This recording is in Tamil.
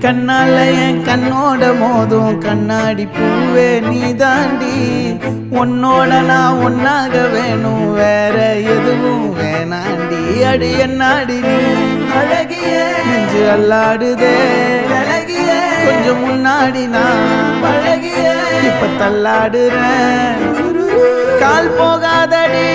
கண்ணால என் கண்ணோட மோதும் கண்ணாடி பூவே நீ தாண்டி. உன்னோட நான் ஒன்னாக வேணும், வேற எதுவும் வேணாண்டி. அடி என்னாடி நீ அழகிய நெஞ்சு அல்லாடுதே அழகிய. கொஞ்சம் முன்னாடி நான் பழகிய இப்ப தள்ளாடுறேன். கால் போகாதடி